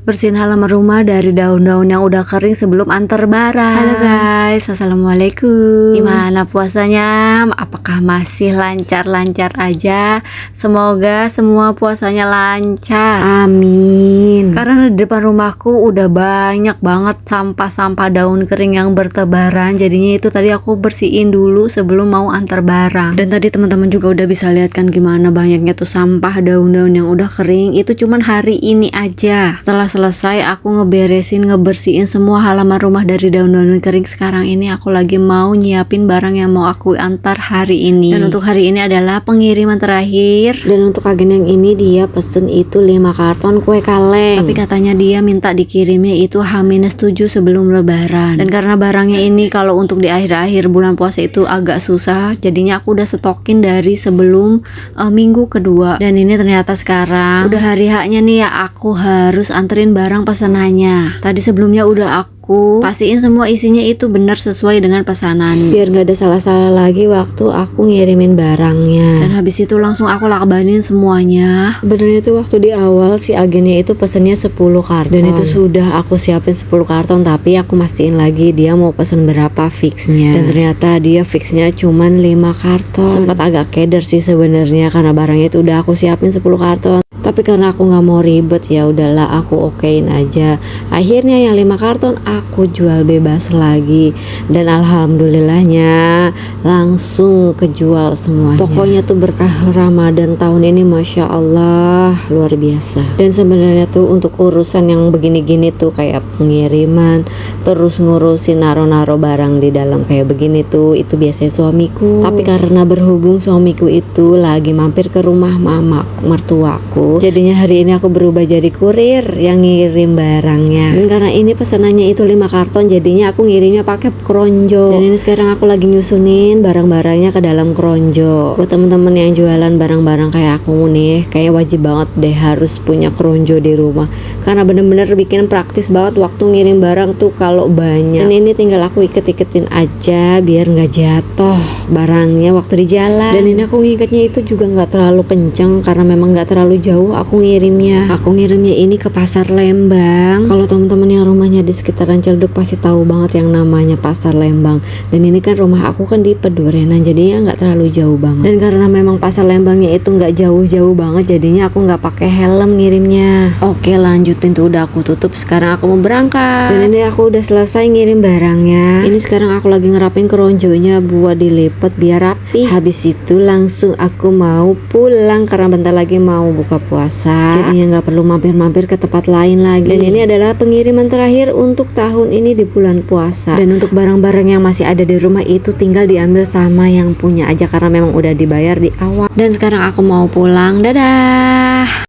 bersihin halaman rumah dari daun-daun yang udah kering sebelum antar barang. Halo guys, assalamualaikum. Gimana puasanya? Apakah masih lancar-lancar aja? Semoga semua puasanya lancar, amin. Karena di depan rumahku udah banyak banget sampah-sampah daun kering yang bertebaran. Jadinya itu tadi aku bersihin dulu sebelum mau antar barang. Dan tadi teman-teman juga udah bisa lihat kan gimana banyaknya tuh sampah daun-daun yang udah kering. Itu cuman hari ini aja. Setelah selesai aku ngebersihin semua halaman rumah dari daun-daun kering. Sekarang ini aku lagi mau nyiapin barang yang mau aku antar hari ini. Dan untuk hari ini adalah pengiriman terakhir. Dan untuk agen yang ini dia pesen itu 5 karton kue kaleng. Tapi katanya dia minta dikirimnya itu H-7 sebelum lebaran. Dan karena barangnya ini kalau untuk di akhir-akhir bulan puasa itu agak susah, jadinya aku udah stokin dari sebelum minggu kedua. Dan ini ternyata sekarang udah hari haknya nih ya, aku harus anterin barang pesanannya. Tadi sebelumnya udah aku pastiin semua isinya itu benar sesuai dengan pesanan, biar nggak ada salah-salah lagi waktu aku ngirimin barangnya. Dan habis itu langsung aku lakbanin semuanya. Sebenarnya itu waktu di awal si agennya itu pesennya 10 karton. Dan itu sudah aku siapin 10 karton, tapi aku mastiin lagi dia mau pesen berapa fixnya. Dan ternyata dia fixnya cuman 5 karton. Sempat agak keder sih sebenarnya karena barangnya itu udah aku siapin 10 karton. Tapi karena aku nggak mau ribet ya udahlah aku okein aja. Akhirnya yang 5 karton aku jual bebas lagi. Dan alhamdulillahnya langsung kejual semuanya. Pokoknya tuh berkah Ramadan tahun ini Masya Allah luar biasa. Dan sebenarnya tuh untuk urusan yang begini-gini tuh kayak pengiriman, terus ngurusin naro-naro barang di dalam kayak begini tuh itu biasanya suamiku. Tapi karena berhubung suamiku itu lagi mampir ke rumah mama mertuaku, jadinya hari ini aku berubah jadi kurir yang ngirim barangnya. Dan karena ini pesanannya itu 5 karton, jadinya aku ngirimnya pakai kronjo. Dan ini sekarang aku lagi nyusunin barang-barangnya ke dalam kronjo. Buat temen-temen yang jualan barang-barang kayak aku nih, kayak wajib banget deh harus punya kronjo di rumah. Karena bener-bener bikin praktis banget waktu ngirim barang tuh kalau banyak. Dan ini tinggal aku iket-iketin aja biar nggak jatuh barangnya waktu di jalan. Dan ini aku ngikatnya itu juga nggak terlalu kenceng karena memang nggak terlalu jauh aku ngirimnya. Aku ngirimnya ini ke Pasar Lembang. Kalau teman-teman yang rumahnya di sekitaran Ciledug pasti tahu banget yang namanya Pasar Lembang. Dan ini kan rumah aku kan di Pedurenan, jadinya nggak terlalu jauh banget. Dan karena memang Pasar Lembangnya itu nggak jauh-jauh banget, jadinya aku nggak pakai helm ngirimnya. Oke, lanjut, pintu udah aku tutup. Sekarang aku mau berangkat. Dan ini aku udah selesai ngirim barangnya. Ini sekarang aku lagi ngerapin keronjonya buat dilipet biar rapi. Habis itu langsung aku mau pulang karena bentar lagi mau buka puasa. Jadinya nggak perlu mampir-mampir ke tempat lain lagi. Dan ini adalah pengiriman terakhir untuk tahun ini di bulan puasa. Dan untuk barang-barang yang masih ada di rumah itu tinggal diambil sama yang punya aja karena memang udah dibayar di awal. Dan sekarang aku mau pulang. Dadah.